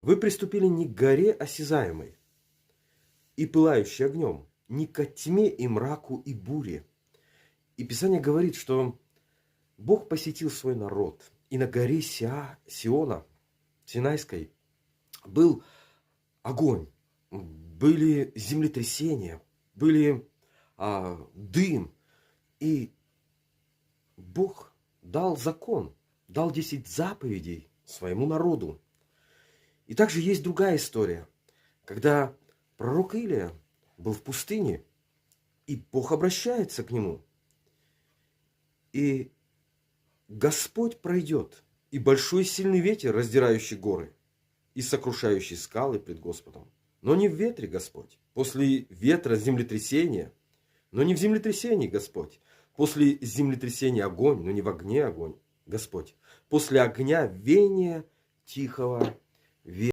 Вы приступили не к горе осязаемой и пылающей огнем, не ко тьме и мраку и буре. И Писание говорит, что Бог посетил свой народ, и на горе Сиона, Синайской, был огонь, были землетрясения, были дым. И Бог дал закон, дал 10 заповедей своему народу. И также есть другая история, когда пророк Илия был в пустыне, и Бог обращается к нему. И Господь пройдет, и большой сильный ветер, раздирающий горы, и сокрушающий скалы пред Господом. Но не в ветре Господь, после ветра землетрясение, но не в землетрясении Господь, после землетрясения огонь, но не в огне огонь Господь, после огня веяние тихого ветра.